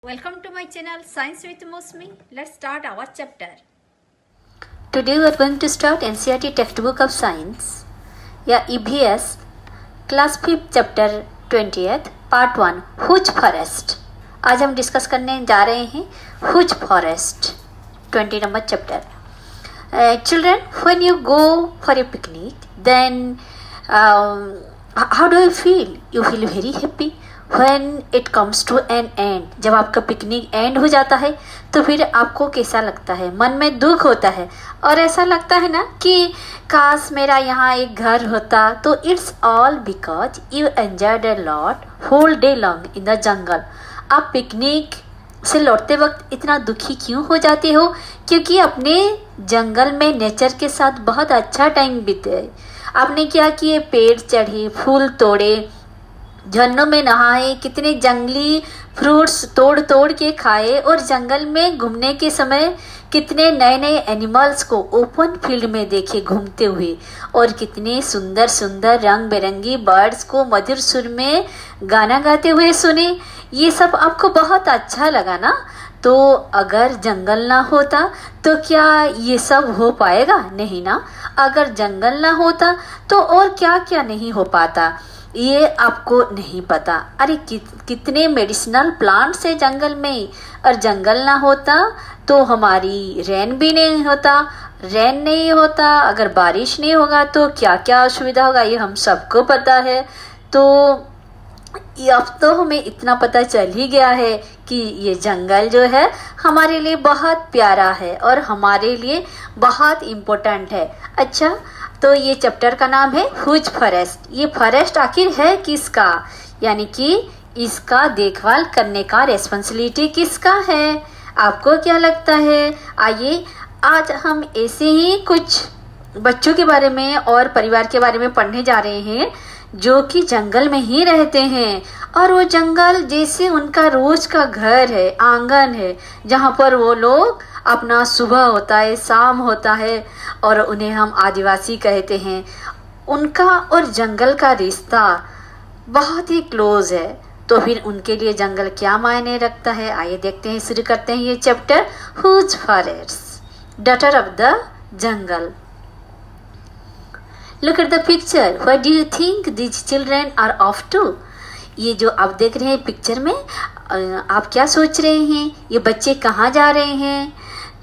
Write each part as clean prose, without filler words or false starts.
Welcome to my channel Science with Mosmi. Let's start our chapter. Today we are going to start NCERT textbook of science या EVS class 5 chapter 20th part 1 Huge Forest. आज हम discuss करने जा रहे हैं Huge Forest 20 number chapter. Children, when you go for a picnic, then how do you feel? You feel very happy. When it comes to an end, जब आपका picnic and हो जाता है तो फिर आपको कैसा लगता है? मन में दुख होता है और ऐसा लगता है ना कि काश मेरा यहाँ एक घर होता. तो it's all because you enjoyed a lot whole day long in the jungle. आप पिकनिक से लौटते वक्त इतना दुखी क्यों हो जाते हो? क्योंकि अपने जंगल में नेचर के साथ बहुत अच्छा टाइम बीते. आपने क्या किए? पेड़ चढ़े, फूल तोड़े, झरनों में नहाए, कितने जंगली फ्रूट्स तोड़ तोड़ के खाए और जंगल में घूमने के समय कितने नए नए एनिमल्स को ओपन फील्ड में देखे घूमते हुए और कितने सुंदर सुंदर रंग बिरंगी बर्ड्स को मधुर सुर में गाना गाते हुए सुने. ये सब आपको बहुत अच्छा लगा ना? तो अगर जंगल ना होता तो क्या ये सब हो पाएगा? नहीं ना. अगर जंगल ना होता तो और क्या क्या नहीं हो पाता, ये आपको नहीं पता. अरे कितने मेडिसिनल प्लांट्स है जंगल में. और जंगल ना होता तो हमारी रेन भी नहीं होता. रेन नहीं होता, अगर बारिश नहीं होगा तो क्या क्या असुविधा होगा, ये हम सबको पता है. तो अब तो हमें इतना पता चल ही गया है कि ये जंगल जो है हमारे लिए बहुत प्यारा है और हमारे लिए बहुत इम्पोर्टेंट है. अच्छा, तो ये चैप्टर का नाम है हुज फॉरेस्ट. ये फॉरेस्ट आखिर है किसका, यानी कि इसका देखभाल करने का रेस्पॉन्सिबिलिटी किसका है? आपको क्या लगता है? आइए आज हम ऐसे ही कुछ बच्चों के बारे में और परिवार के बारे में पढ़ने जा रहे हैं जो कि जंगल में ही रहते हैं. और वो जंगल जैसे उनका रोज का घर है, आंगन है, जहाँ पर वो लोग अपना सुबह होता है, शाम होता है और उन्हें हम आदिवासी कहते हैं. उनका और जंगल का रिश्ता बहुत ही क्लोज है. तो फिर उनके लिए जंगल क्या मायने रखता है, आइए देखते हैं. शुरू करते हैं ये chapter whose forest, daughter of the jungle. Look at the picture. Where do you think these children are off to? ये जो आप देख रहे हैं पिक्चर में, आप क्या सोच रहे हैं? ये बच्चे कहाँ जा रहे हैं?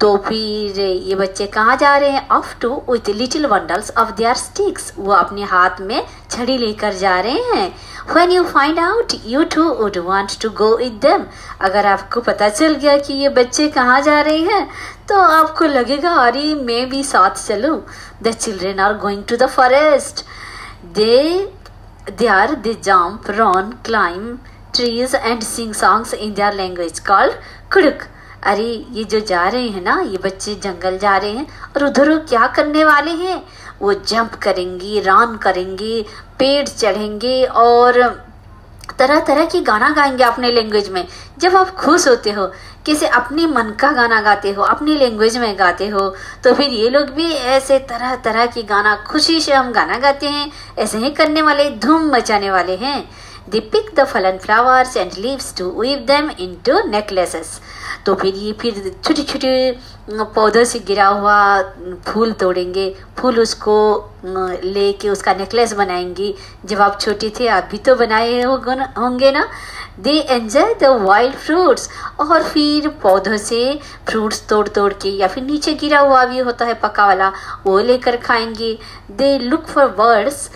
तो फिर ये बच्चे कहाँ जा रहे हैं? Off to with little bundles of their sticks. वो अपने हाथ में छड़ी लेकर जा रहे हैं. When you find out, you too would want to go with them. अगर आपको पता चल गया कि ये बच्चे कहाँ जा रहे हैं तो आपको लगेगा अरे मैं भी साथ चलूं. The children are going to the forest. They jump, run, climb trees and sing songs in their language called Kuduk. अरे ये जो जा रहे हैं ना, ये बच्चे जंगल जा रहे हैं और उधर वो क्या करने वाले हैं? वो जंप करेंगे, रन करेंगे, पेड़ चढ़ेंगे और तरह तरह की गाना गाएंगे अपने लैंग्वेज में. जब आप खुश होते हो, किसी अपने मन का गाना गाते हो, अपनी लैंग्वेज में गाते हो, तो फिर ये लोग भी ऐसे तरह तरह की गाना खुशी से हम गाना गाते हैं. ऐसे ही करने वाले, धूम मचाने वाले हैं. They pick the fallen flowers and leaves to weave them into necklaces. तो फिर छोटे छोटे पौधों से गिरा हुआ फूल तोड़ेंगे, फूल उसको लेके उसका नेकलेस बनाएंगी. जब आप छोटे थे आप भी तो बनाए होंगे ना. They enjoy the wild fruits. और फिर पौधों से फ्रूट्स तोड़ तोड़ के या फिर नीचे गिरा हुआ भी होता है पका वाला, वो लेकर खाएंगे. They look for birds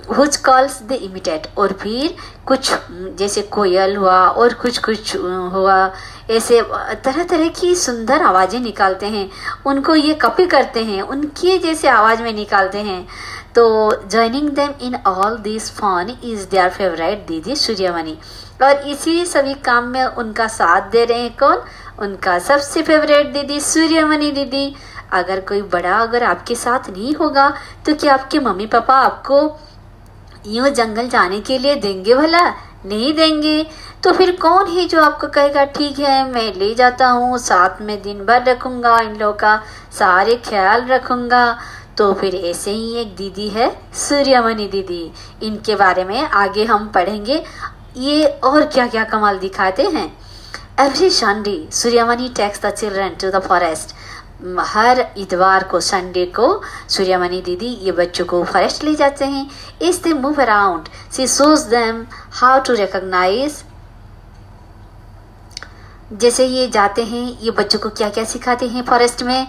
which calls they imitate. और फिर कुछ जैसे कोयल हुआ और कुछ हुआ, ऐसे तरह तरह की सुंदर आवाज़ें निकालते हैं, उनको ये कॉपी करते हैं, उनके जैसे आवाज़ में निकालते हैं. तो joining them in all this fun is their favorite दीदी सूर्यमणि. और इसी सभी काम में उनका साथ दे रहे हैं कौन? उनका सबसे फेवरेट दीदी सूर्यमणि दीदी. अगर कोई बड़ा अगर आपके साथ नहीं होगा तो क्या आपके मम्मी पापा आपको यूँ जंगल जाने के लिए देंगे? भला नहीं देंगे. तो फिर कौन है जो आपको कहेगा ठीक है मैं ले जाता हूँ, साथ में दिन भर रखूँगा, इन लोगों का सारे ख्याल रखूँगा. तो फिर ऐसे ही एक दीदी है सूर्यमणि दीदी. इनके बारे में आगे हम पढ़ेंगे ये और क्या क्या कमाल दिखाते हैं. Every Sunday Suryamani takes the children to the forest. हर इतवार को, संडे को सूर्यमणि दीदी ये बच्चों को फॉरेस्ट ले जाते हैं। As they move around she shows them how to recognise. जैसे ये जाते हैं, ये बच्चों को क्या क्या सिखाते हैं फॉरेस्ट में,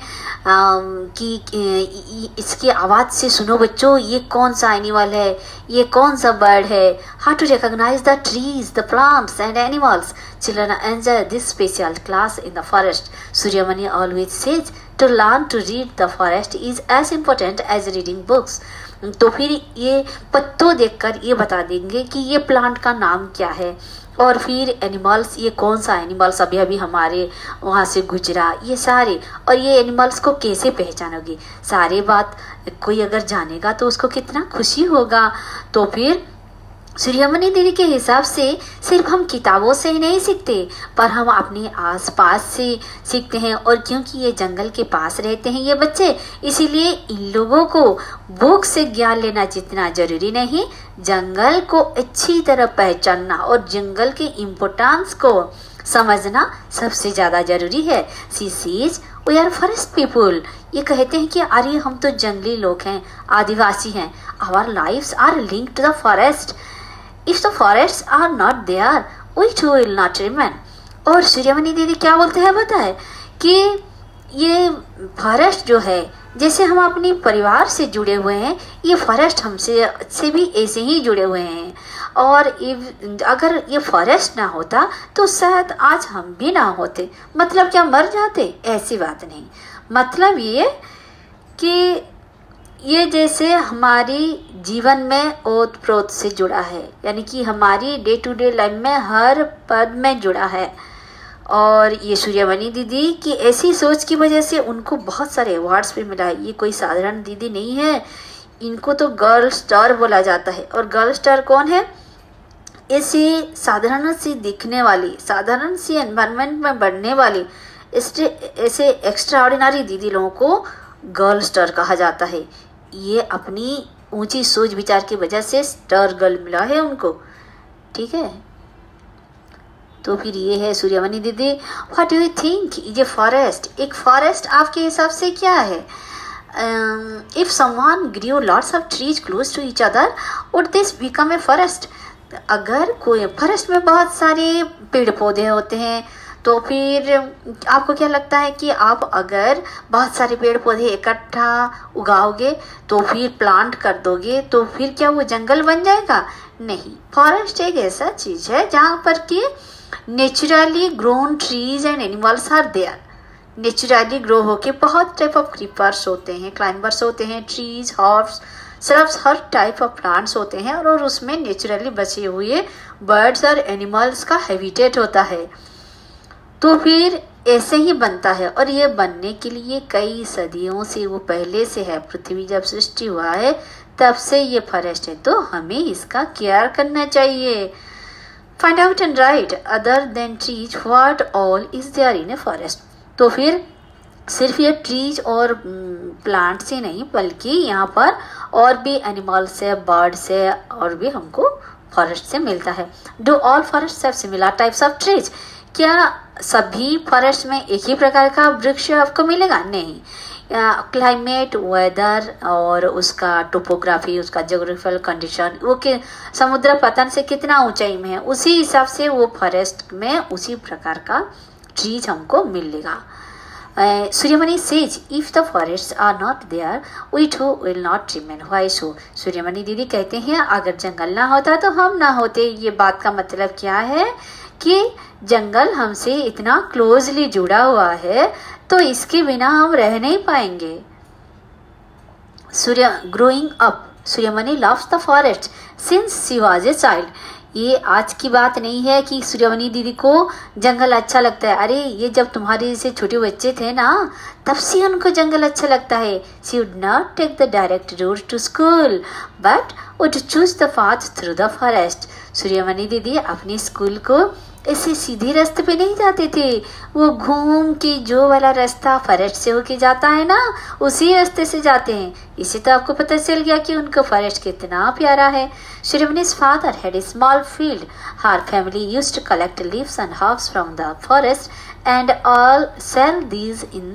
कि इसकी आवाज़ से सुनो बच्चों ये कौन सा एनिमल है, ये कौन सा बर्ड है। How to recognise the trees, the plants and animals. Children enjoy this special class in the forest. Suryamani always says to learn to read the forest is as important as reading books. तो फिर ये पत्तों देखकर ये बता देंगे कि ये प्लांट का नाम क्या है, और फिर एनिमल्स, ये कौन सा एनिमल्स अभी अभी हमारे वहाँ से गुजरा, ये सारे, और ये एनिमल्स को कैसे पहचानोगे, सारे बात कोई अगर जानेगा तो उसको कितना खुशी होगा। तो फिर सूर्यमणि दीदी के हिसाब से सिर्फ हम किताबों से ही नहीं सीखते, पर हम अपने आसपास से सीखते हैं। और क्योंकि ये जंगल के पास रहते हैं ये बच्चे, इसीलिए इन लोगों को बुक से ज्ञान लेना जितना जरूरी नहीं, जंगल को अच्छी तरह पहचानना और जंगल के इम्पोर्टेंस को समझना सबसे ज़्यादा जरूरी है। She says we are forest people. ये कहते हैं कि अरे हम तो जंगली लोग हैं, आदिवासी हैं। Our lives are linked to the forest. If the forests are not there, we too will not remain। और सूर्यमणि दीदी क्या बोलते हैं पता है, कि ये फॉरेस्ट जो है, जैसे हम अपने परिवार से जुड़े हुए हैं, ये फॉरेस्ट हमसे भी ऐसे ही जुड़े हुए हैं। और अगर ये फॉरेस्ट ना होता तो शायद आज हम भी ना होते। मतलब क्या मर जाते, ऐसी बात नहीं। मतलब ये कि ये जैसे हमारी जीवन में ओतप्रोत से जुड़ा है, यानी कि हमारी डे टू डे लाइफ में हर पद में जुड़ा है। और ये सूर्यमणि दीदी की ऐसी सोच की वजह से उनको बहुत सारे अवार्ड्स भी मिला है। ये कोई साधारण दीदी नहीं है, इनको तो गर्ल स्टार बोला जाता है। और गर्ल स्टार कौन है? ऐसी साधारण सी दिखने वाली, साधारण सी एनवायरनमेंट में बढ़ने वाली, ऐसे एक्स्ट्रा ऑर्डिनरी दीदी लोगों को गर्ल स्टार कहा जाता है। ये अपनी ऊंची सोच विचार की वजह से स्टार गर्ल मिला है उनको, ठीक है। तो फिर ये है सूर्यमणि दीदी। व्हाट डू यू थिंक, ये फॉरेस्ट, एक फॉरेस्ट आपके हिसाब से क्या है? If someone grew lots of trees close to each other, would this become a forest? अगर कोई फॉरेस्ट में बहुत सारे पेड़ पौधे होते हैं, तो फिर आपको क्या लगता है कि आप अगर बहुत सारे पेड़ पौधे इकट्ठा उगाओगे तो फिर प्लांट कर दोगे तो फिर क्या वो जंगल बन जाएगा? नहीं। फॉरेस्ट एक ऐसा चीज है जहाँ पर कि naturally grown trees and animals are there. Naturally grow होके बहुत टाइप ऑफ क्रीपर्स होते हैं, क्लाइंबर्स होते हैं, trees, herbs, shrubs, her type of plants होते हैं। और उसमें नेचुरली बचे हुए बर्ड्स और एनिमल्स का हैबिटेट होता है। तो फिर ऐसे ही बनता है, और ये बनने के लिए कई सदियों से वो पहले से है। पृथ्वी जब सृष्टि हुआ है तब से ये फॉरेस्ट है, तो हमें इसका केयर करना चाहिए। Find out and write other than trees what all is there in a forest. तो फिर सिर्फ ये ट्रीज और प्लांट से नहीं, बल्कि यहाँ पर और भी एनिमल्स है, बर्ड्स है, और भी हमको फॉरेस्ट से मिलता है। Do all forest have similar types of trees? क्या सभी फॉरेस्ट में एक ही प्रकार का वृक्ष आपको मिलेगा? नहीं। क्लाइमेट, वेदर और उसका टोपोग्राफी, उसका ज्योग्राफिकल कंडीशन, वो कि समुद्र पतन से कितना ऊंचाई में है, उसी हिसाब से वो फॉरेस्ट में उसी प्रकार का ट्रीज हमको मिलेगा। Suryamani says if the forest are not there we too will not remain. Why so? Suryamani दीदी कहते हैं अगर जंगल ना होता तो हम ना होते। ये बात का मतलब क्या है कि जंगल हमसे इतना क्लोजली जुड़ा हुआ है, तो इसके बिना हम रह नहीं पाएंगे। Growing up Suryamani loves the forest since she was a child. ये आज की बात नहीं है कि सूर्यमणि दीदी को जंगल अच्छा लगता है। अरे ये जब तुम्हारे जैसे छोटे बच्चे थे ना, तब से उनको जंगल अच्छा लगता है। She would not take the direct route to school but would choose the path through the forest. Suryamani दीदी अपने स्कूल को ऐसे सीधे रास्ते पे नहीं जाते थे, वो घूम के जो वाला रास्ता फॉरेस्ट से होके जाता है ना, उसी रास्ते से जाते हैं। इसी तो आपको पता चल गया कि उनको फॉरेस्ट कितना प्यारा है। Shriramani's father had a small field. Her family used to collect leaves and herbs from the forest and all sell these in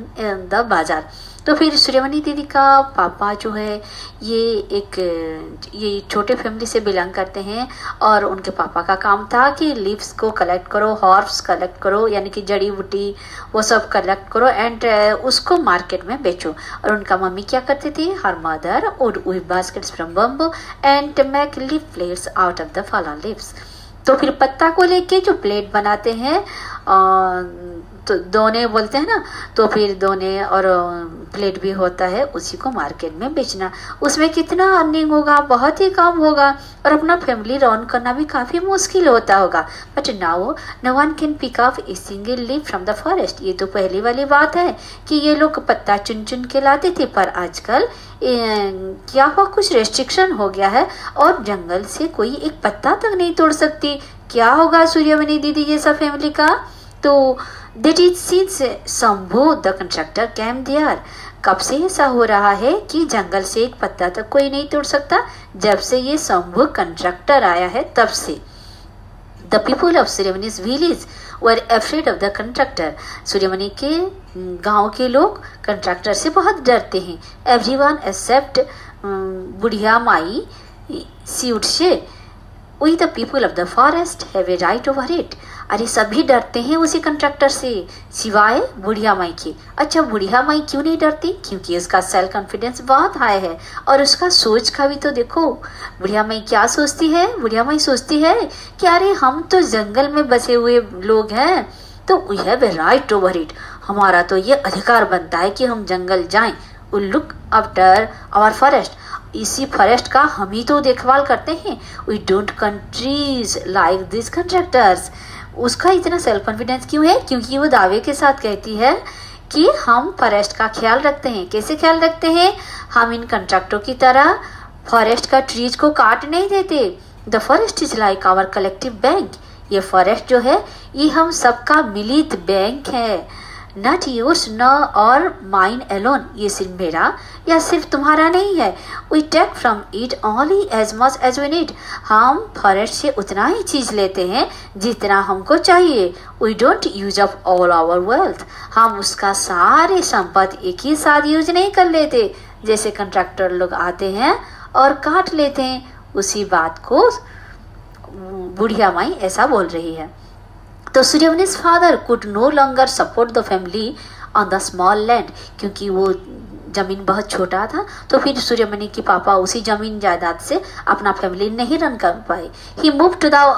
the बाजार। तो फिर सूर्यमणि दीदी का पापा जो है ये छोटे फैमिली से बिलोंग करते हैं, और उनके पापा का काम था कि लीव्स को कलेक्ट करो, हर्ब्स कलेक्ट करो, यानी कि जड़ी बूटी वो सब कलेक्ट करो एंड उसको मार्केट में बेचो। और उनका मम्मी क्या करती थी, her mother would weave baskets from bamboo and make leaf plates out of the fallen leaves. तो फिर पत्ता को लेके जो प्लेट बनाते हैं, तो दोने बोलते हैं ना, तो फिर दोने और प्लेट भी होता है, उसी को मार्केट में बेचना। उसमें कितना अर्निंग होगा, बहुत ही कम होगा, और अपना फैमिली रन करना भी काफ़ी मुश्किल होता होगा। But now no one can pick up a single leaf from the forest. ये तो पहली वाली बात है कि ये लोग पत्ता चुन चुन के लाते थे, पर आजकल क्या हुआ, कुछ रेस्ट्रिक्शन हो गया है और जंगल से कोई एक पत्ता तक नहीं तोड़ सकती। क्या होगा सूर्यमणि दीदी जैसा फैमिली का? तो That is since Shambhu the constructor came there। कब से ऐसा हो रहा है कि जंगल से एक पत्ता तक कोई नहीं तोड़ सकता? जब से ये शंभू कंस्ट्रक्टर आया है तब से। The people of Suryamani's village were afraid of the constructor। Suryamani के गांव के लोग कंस्ट्रक्टर से बहुत डरते हैं। Everyone except बुढ़िया माई she would say We the people of the forest have a right over it। अरे सभी डरते हैं उसी कंट्रैक्टर से सिवाय बुढ़िया माई की। अच्छा, बुढ़िया माई क्यों नहीं डरती? क्योंकि उसका सेल्फ कॉन्फिडेंस बहुत हाई है, और उसका सोच का भी तो देखो। बुढ़िया माई क्या सोचती है? बुढ़िया माई सोचती है कि अरे हम तो जंगल में बसे हुए लोग हैं, तो we have a right over it. हमारा तो ये अधिकार बनता है कि हम जंगल जाएं। We look after our forest. इसी फॉरेस्ट का हम ही तो देखभाल करते हैं। We don't countries like this contractors. उसका इतना सेल्फ कॉन्फिडेंस क्यों है? क्योंकि वो दावे के साथ कहती है कि हम फॉरेस्ट का ख्याल रखते हैं। कैसे ख्याल रखते हैं? हम इन कंट्रैक्टरों की तरह फॉरेस्ट का ट्रीज को काट नहीं देते। The forest is like our collective bank. ये फॉरेस्ट जो है ये हम सबका मिलित बैंक है। नॉट योर्स न और माइन एलोन। ये सिर्फ मेरा या सिर्फ तुम्हारा नहीं है। We take from it only as much as we need. हम फॉरेस्ट से उतना ही चीज लेते हैं जितना हमको चाहिए। We don't use up all our wealth. हम उसका सारे संपत्ति एक ही साथ यूज नहीं कर लेते। जैसे कंट्रैक्टर लोग आते हैं और काट लेते हैं, उसी बात को बुढ़िया माई ऐसा बोल रही है। तो सूर्यमणि's father could no longer support the family on the small land। क्योंकि वो जमीन बहुत छोटा था, तो फिर सूर्यमणि के पापा उसी जमीन जायदाद से अपना फैमिली नहीं रन कर पाए। He moved to the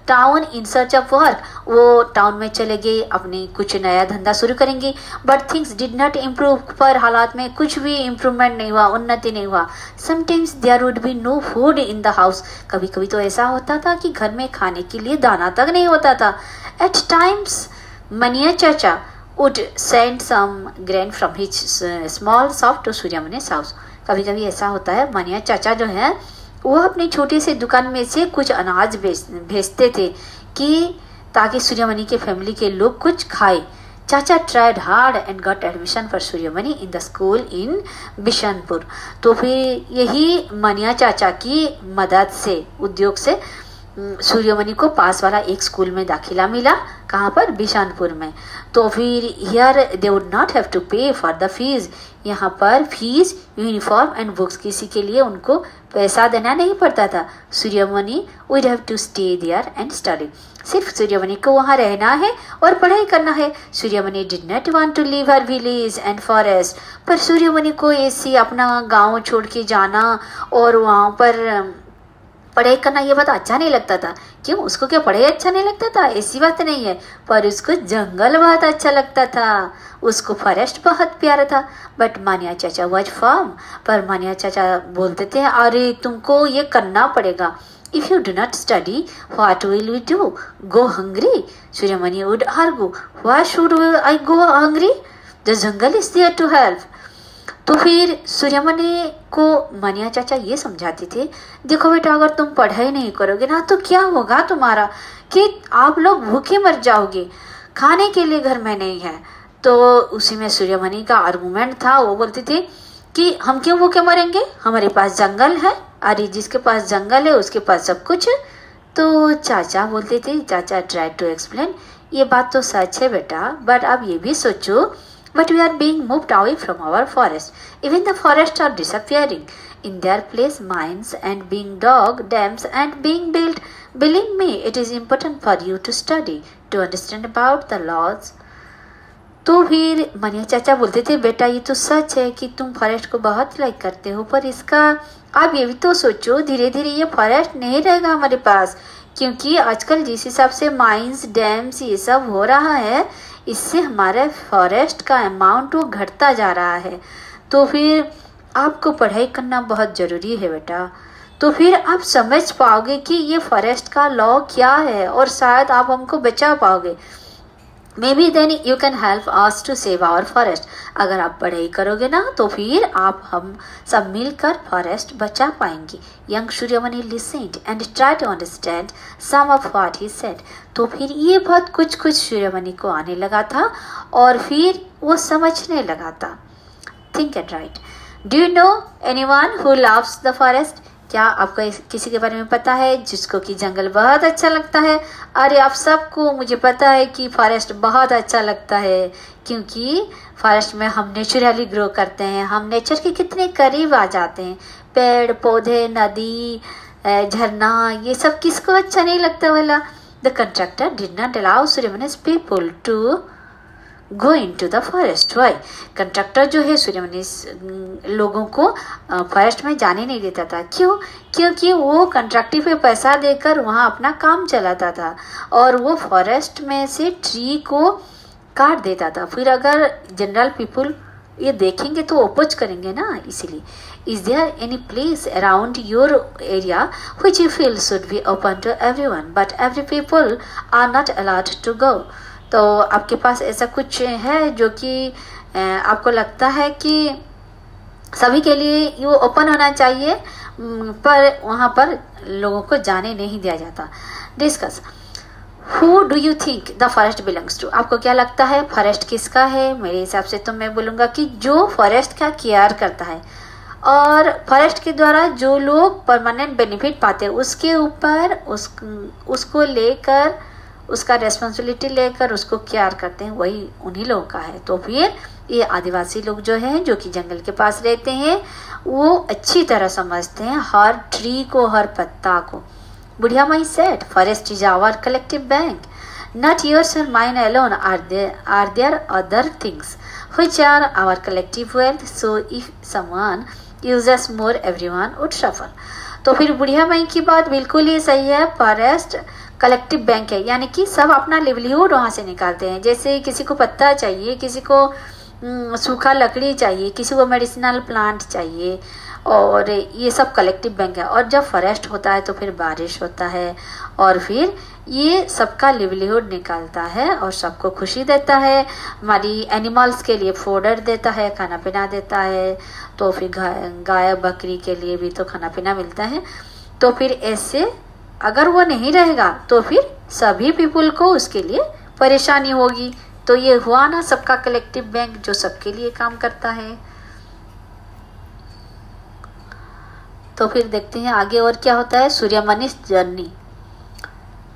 town in search of work. वो टाउन में चले गए, अपनी कुछ नया धंधा शुरू करेंगे। But things did not improve. पर हालात में कुछ भी इम्प्रूवमेंट नहीं हुआ, उन्नति नहीं हुआ। Sometimes there would be no food in the house. कभी कभी तो ऐसा होता था कि घर में खाने के लिए दाना तक नहीं होता था। एट टाइम्स मनिया चाचा would send some grain from his small shop to सूर्यमणि's house। कभी कभी ऐसा होता है, मनिया चाचा जो है वो अपनी छोटी सी दुकान में से कुछ अनाज भेजते थे कि ताकि सूर्यमणि के फैमिली के लोग कुछ खाए। चाचा tried hard and got admission for Suryamani in the school इन बिशनपुर। तो फिर यही मनिया चाचा की मदद से, उद्योग से सूर्यमणि को पास वाला एक स्कूल में दाखिला मिला। कहाँ पर? बिशानपुर में। तो फिर here they would not have to pay for the fees. यहाँ पर फीस, यूनिफॉर्म एंड बुक्स किसी के लिए उनको पैसा देना नहीं पड़ता था। Suryamani would have to stay there and study. सिर्फ सूर्यमणि को वहाँ रहना है और पढ़ाई करना है। Suryamani did not want to leave her village and forest. पर सूर्यमणि को ऐसे अपना गाँव छोड़ के जाना और वहाँ पर पढ़ाई करना ये बात अच्छा नहीं लगता था। क्यों? उसको क्या पढ़ाई अच्छा नहीं लगता था? ऐसी बात नहीं है, पर उसको जंगल बहुत अच्छा लगता था, उसको फॉरेस्ट बहुत प्यारा था। बट मानिया चाचा वाज फर्म। पर मानिया चाचा बोलते थे अरे तुमको ये करना पड़ेगा। If you do not study what will we do? Go hungry. Suryamani would argue, why should I go hungry? The jungle is there to help. तो फिर सूर्यमणि को मनिया चाचा ये समझाते थे, देखो बेटा, अगर तुम पढ़ाई नहीं करोगे ना तो क्या होगा तुम्हारा? कि आप लोग भूखे मर जाओगे, खाने के लिए घर में नहीं है। तो उसी में सूर्यमणि का आर्गुमेंट था, वो बोलते थे कि हम क्यों भूखे मरेंगे, हमारे पास जंगल है, अरे जिसके पास जंगल है उसके पास सब कुछ है। तो चाचा बोलते थे, चाचा ट्राई टू एक्सप्लेन, ये बात तो सच है बेटा, बट आप ये भी सोचो, but we are being moved away from our forest. Even the forests are disappearing. In their place, mines and being dug dams and being built. Believe me, it is important for you to study, to understand about the laws. तो फिर मनिया चाचा बोलते थे, बेटा ये तो सच है कि तुम फॉरेस्ट को बहुत लाइक करते हो, पर इसका आप ये भी तो सोचो, धीरे धीरे ये फॉरेस्ट नहीं रहेगा हमारे पास, क्योंकि आजकल जिस हिसाब से माइंस डैम्स ये सब हो रहा है, इससे हमारे फॉरेस्ट का अमाउंट वो घटता जा रहा है। तो फिर आपको पढ़ाई करना बहुत ज़रूरी है बेटा, तो फिर आप समझ पाओगे कि ये फॉरेस्ट का लॉ क्या है और शायद आप हमको बचा पाओगे। Maybe then you can help us to save our forest. अगर आप पढ़ाई करोगे ना तो फिर आप हम सब मिलकर फॉरेस्ट बचा पाएंगे। Young Suryamani listened and try to understand some of what he said. तो फिर ये बहुत कुछ सूर्यमणि को आने लगा था और फिर वो समझने लगा था। Think and right. Do you know anyone who loves the forest? क्या आपको किसी के बारे में पता है जिसको कि जंगल बहुत अच्छा लगता है? अरे आप सबको मुझे पता है कि फॉरेस्ट बहुत अच्छा लगता है, क्योंकि फॉरेस्ट में हम नेचुरली ग्रो करते हैं, हम नेचर के कितने करीब आ जाते हैं। पेड़ पौधे, नदी, झरना, ये सब किसको अच्छा नहीं लगता वाला? The contractor did not allow Suryamani's people to go into the forest. Why? Contractor जो है सूर्यमणि लोगों को फॉरेस्ट में जाने नहीं देता था। क्यों? क्योंकि वो कंट्रैक्टर पे पैसा देकर वहाँ अपना काम चलाता था और वो फॉरेस्ट में से ट्री को काट देता था। फिर अगर जनरल पीपल ये देखेंगे तो ओपोज करेंगे ना, इसीलिए। Is there any place around your area which you feel should be open to everyone but every people are not allowed to go? तो आपके पास ऐसा कुछ है जो कि आपको लगता है कि सभी के लिए ये ओपन होना चाहिए, पर वहाँ पर लोगों को जाने नहीं दिया जाता? Discuss. Who do you think the forest belongs to? आपको क्या लगता है फॉरेस्ट किसका है? मेरे हिसाब से तो मैं बोलूँगा कि जो फॉरेस्ट का केयर करता है और फॉरेस्ट के द्वारा जो लोग परमानेंट बेनिफिट पाते हैं उसके ऊपर उसको लेकर, उसका रेस्पॉन्सिबिलिटी लेकर उसको केयर करते हैं, वही उन्हीं लोगों का है। तो फिर ये आदिवासी लोग जो हैं, जो कि जंगल के पास रहते हैं, वो अच्छी तरह समझते हैं हर ट्री को, हर पत्ता को। बुढ़िया माई said, forest is our collective bank, not yours और mine alone, are there other things which are our collective wealth, so if someone uses more everyone would suffer. तो फिर बुढ़िया माई की बात बिल्कुल ही सही है। फॉरेस्ट कलेक्टिव बैंक है, यानी कि सब अपना लिवलीहुड वहाँ से निकालते हैं। जैसे किसी को पत्ता चाहिए, किसी को सूखा लकड़ी चाहिए, किसी को मेडिसिनल प्लांट चाहिए, और ये सब कलेक्टिव बैंक है। और जब फॉरेस्ट होता है तो फिर बारिश होता है और फिर ये सबका लिवलीहुड निकालता है और सबको खुशी देता है। हमारी एनिमल्स के लिए फोडर देता है, खाना पीना देता है, तो फिर गाय बकरी के लिए भी तो खाना पीना मिलता है। तो फिर ऐसे अगर वो नहीं रहेगा तो फिर सभी पीपल को उसके लिए परेशानी होगी। तो ये हुआ ना सबका कलेक्टिव बैंक जो सबके लिए काम करता है। तो फिर देखते हैं आगे और क्या होता है। सूर्यमणि जर्नी।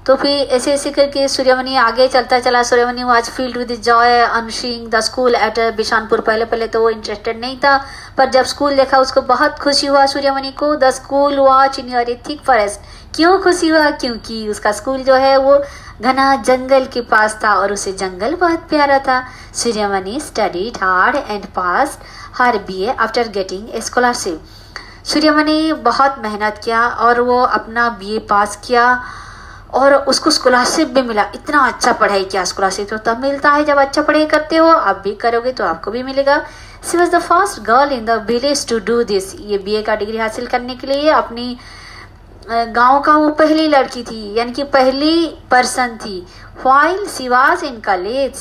तो फिर ऐसे ऐसे करके सूर्यमणि आगे चलता चला। Suryamani was filled with joy on seeing the school at Bishanpur. पहले तो वो इंटरेस्टेड नहीं था, पर जब स्कूल देखा उसको बहुत खुशी हुआ सूर्यमणि को। The school watch in your thick forest. क्यों खुशी हुआ? क्योंकि उसका स्कूल जो है वो घना जंगल के पास था और उसे जंगल बहुत प्यारा था। Suryamani studied hard and passed her BA after getting a scholarship. Suryamani बहुत मेहनत किया और वो अपना BA पास किया और उसको स्कॉलरशिप भी मिला। इतना अच्छा पढ़ाई किया। स्कॉलरशिप तो तब मिलता है जब अच्छा पढ़ाई करते हो, आप भी करोगे तो आपको भी मिलेगा। She was the first girl in the village to do this. ये BA का डिग्री हासिल करने के लिए अपनी गांव का वो पहली लड़की थी, यानी कि पहली पर्सन थी। While she was in college,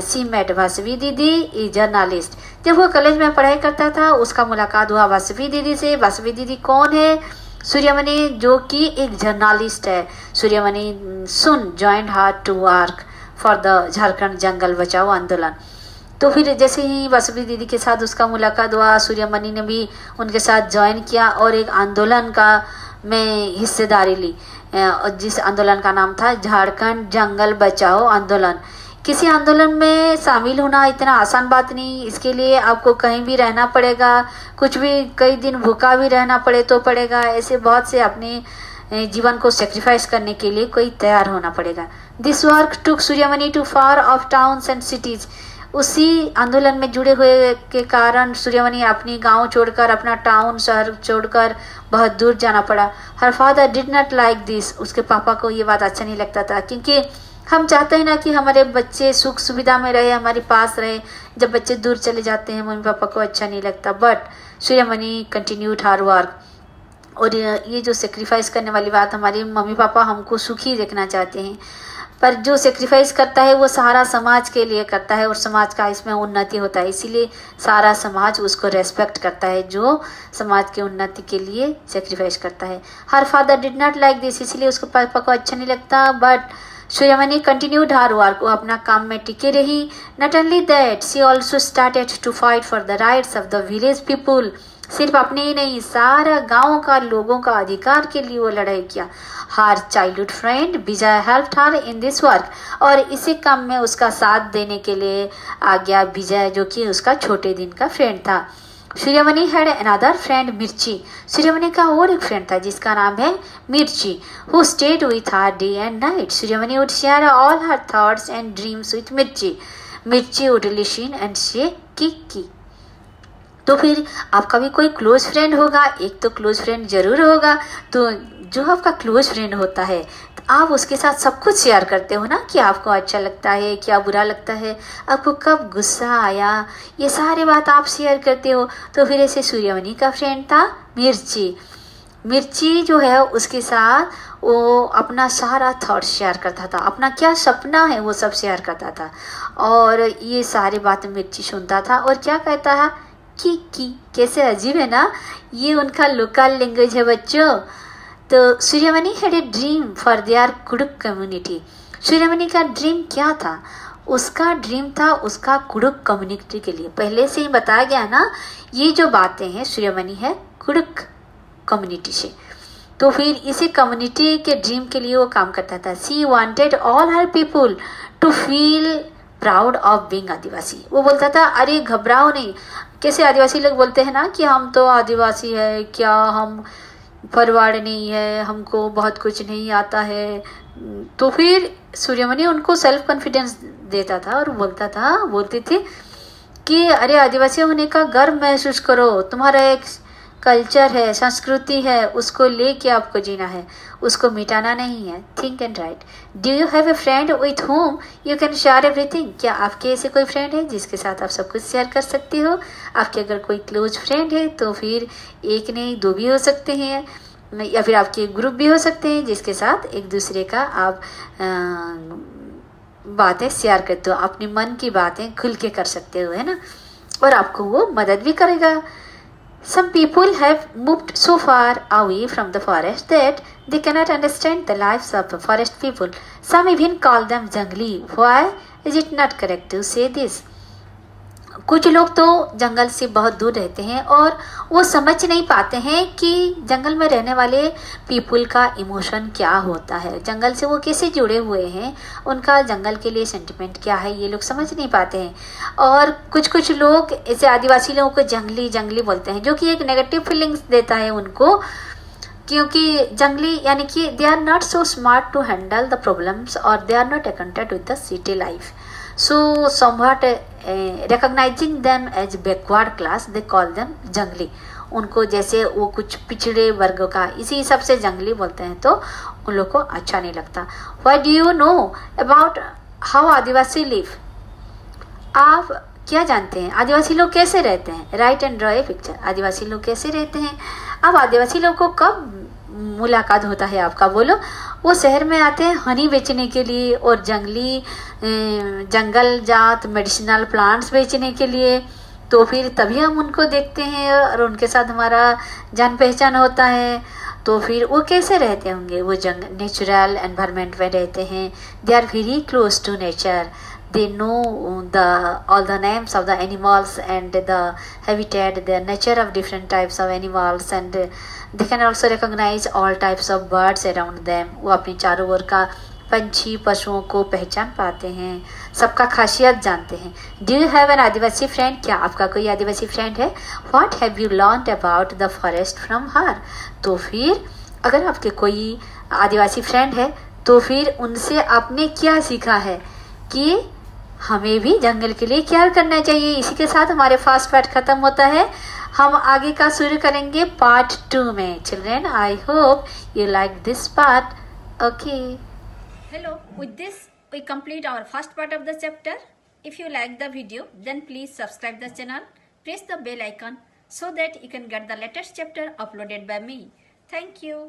she met Vasavi दीदी, ए जर्नलिस्ट। जब वो कॉलेज में पढ़ाई करता था उसका मुलाकात हुआ वासवी दीदी से। वासवी दीदी कौन है? सूर्यमणि जो कि एक जर्नलिस्ट है, Suryamani soon joined her to work for the Jharkhand Jungle Bachao Andolan. तो फिर जैसे ही वासवी दीदी के साथ उसका मुलाकात हुआ, सूर्यमणि ने भी उनके साथ ज्वाइन किया और एक आंदोलन का में हिस्सेदारी ली, जिस आंदोलन का नाम था झारखंड जंगल बचाओ आंदोलन। किसी आंदोलन में शामिल होना इतना आसान बात नहीं, इसके लिए आपको कहीं भी रहना पड़ेगा, कुछ भी कई दिन भूखा भी रहना पड़े तो पड़ेगा, ऐसे बहुत से अपने जीवन को सेक्रीफाइस करने के लिए कोई तैयार होना पड़ेगा। This work took Suryamani to far off towns and cities. उसी आंदोलन में जुड़े हुए के कारण सूर्यमणि अपनी गांव छोड़कर, अपना टाउन शहर छोड़कर बहुत दूर जाना पड़ा। हर father did not like this. उसके पापा को ये बात अच्छा नहीं लगता था, क्योंकि हम चाहते हैं ना कि हमारे बच्चे सुख सुविधा में रहे, हमारे पास रहे। जब बच्चे दूर चले जाते हैं मम्मी पापा को अच्छा नहीं लगता। But Suryamani continued her work. और ये जो सेक्रीफाइस करने वाली बात, हमारे मम्मी पापा हमको सुखी देखना चाहते हैं, पर जो सेक्रीफाइस करता है वो सारा समाज के लिए करता है और समाज का इसमें उन्नति होता है, इसीलिए सारा समाज उसको रेस्पेक्ट करता है जो समाज के उन्नति के लिए सेक्रीफाइस करता है। Her father did not like this, इसलिए उसके पापा को अच्छा नहीं लगता। But Suryamani continued her work. वो अपना काम में टिके रही। Not only that, she also started to fight for the rights of the village people. सिर्फ अपने ही नहीं, सारा गांव का लोगों का अधिकार के लिए वो लड़ाई किया। Her childhood friend Vijay helped her in this work. और इसी काम में उसका साथ देने के लिए आ गया विजय, जो कि उसका छोटे दिन का फ्रेंड था। सूर्यमणि हैड अनदर फ्रेंड मिर्ची। सूर्यमणि का और एक फ्रेंड था जिसका नाम है मिर्ची, who stayed with her day and night. Suryamani would share all her thoughts and dreams with मिर्ची। मिर्ची वुड लिसन एंड से की। तो फिर आपका भी कोई क्लोज फ्रेंड होगा, एक तो क्लोज फ्रेंड जरूर होगा। तो जो आपका क्लोज फ्रेंड होता है तो आप उसके साथ सब कुछ शेयर करते हो ना, कि आपको अच्छा लगता है, क्या बुरा लगता है, आपको कब गुस्सा आया, ये सारी बात आप शेयर करते हो। तो फिर ऐसे सूर्यमणि का फ्रेंड था मिर्ची। मिर्ची जो है उसके साथ वो अपना सारा थॉट शेयर करता था, अपना क्या सपना है वो सब शेयर करता था। और ये सारी बातें मिर्ची सुनता था और क्या कहता है की। कैसे अजीब है ना, ये उनका लोकल लैंग्वेज है बच्चों। तो Suryamani had a dream for their Kurukh community. Suryamani का ड्रीम क्या था? उसका ड्रीम था उसका कुडुक कम्युनिटी के लिए। पहले से ही बताया गया ना, ये जो बातें हैं सूर्यमणि है कुडुक कम्युनिटी से। तो फिर इसी कम्युनिटी के ड्रीम के लिए वो काम करता था। She wanted all her people to feel proud of being Adivasi. वो बोलता था अरे घबराओ नहीं। कैसे आदिवासी लोग बोलते हैं ना कि हम तो आदिवासी है, क्या हम परवाड़ नहीं है, हमको बहुत कुछ नहीं आता है। तो फिर सूर्यमणि उनको सेल्फ कॉन्फिडेंस देता था और बोलते थे कि अरे आदिवासी होने का गर्व महसूस करो, तुम्हारा एक कल्चर है, संस्कृति है, उसको लेके आपको जीना है, उसको मिटाना नहीं है। Think and right. Do you have a friend with home you can share everything? क्या आपके ऐसे कोई फ्रेंड है जिसके साथ आप सब कुछ शेयर कर सकते हो? आपके अगर कोई क्लोज फ्रेंड है तो फिर एक नहीं दो भी हो सकते हैं, या फिर आपके ग्रुप भी हो सकते हैं जिसके साथ एक दूसरे का आप बातें शेयर करते हो, अपने मन की बातें खुल के कर सकते हो, है ना। और आपको वो मदद भी करेगा। Some people have moved so far away from the forest that they cannot understand the lives of the forest people. Some even call them jungli. Why is it not correct to say this? कुछ लोग तो जंगल से बहुत दूर रहते हैं और वो समझ नहीं पाते हैं कि जंगल में रहने वाले पीपल का इमोशन क्या होता है, जंगल से वो कैसे जुड़े हुए हैं, उनका जंगल के लिए सेंटिमेंट क्या है, ये लोग समझ नहीं पाते हैं। और कुछ लोग ऐसे आदिवासी लोगों को जंगली जंगली बोलते हैं, जो कि एक नेगेटिव फीलिंग्स देता है उनको, क्योंकि जंगली यानी कि they are not so smart to handle the problems और they are not accounted with the city life. So somewhat recognizing them as backward class, they call them जंगली। उनको जैसे वो कुछ पिछड़े वर्ग का इसी हिसाब से जंगली बोलते हैं, तो उन लोग को अच्छा नहीं लगता। What do you know about how Adivasi live? आप क्या जानते हैं आदिवासी लोग कैसे रहते हैं? Write and draw a picture. Adivasi लोग कैसे रहते हैं? अब आदिवासी लोग को कब मुलाकात होता है आपका, बोलो? वो शहर में आते हैं हनी बेचने के लिए और जंगल जात मेडिसिनल प्लांट्स बेचने के लिए। तो फिर तभी हम उनको देखते हैं और उनके साथ हमारा जान पहचान होता है। तो फिर वो कैसे रहते होंगे, वो नेचुरल एनवायरनमेंट में रहते हैं, they are very close to nature, they know all the names of the animals and the habitat, the nature of different types of animals, and they can also recognize all types of birds around them. वो अपनी चारों ओर का पंछी पशुओं को पहचान पाते हैं, सबका खासियत जानते हैं. Do you have an Adivasi friend? क्या आपका कोई आदिवासी फ्रेंड है? What have you learned about the forest from her? तो फिर अगर आपके कोई आदिवासी फ्रेंड है तो फिर उनसे आपने क्या सीखा है कि हमें भी जंगल के लिए क्या करना चाहिए. इसी के साथ हमारे फर्स्ट पार्ट खत्म होता है. हम आगे का शुरू करेंगे पार्ट 2 में. Children, I hope you like this part. Okay. Hello, with this we complete our first part of the chapter. If you like the video, then please subscribe the channel, press the bell icon so that you can get the latest chapter uploaded by me. Thank you.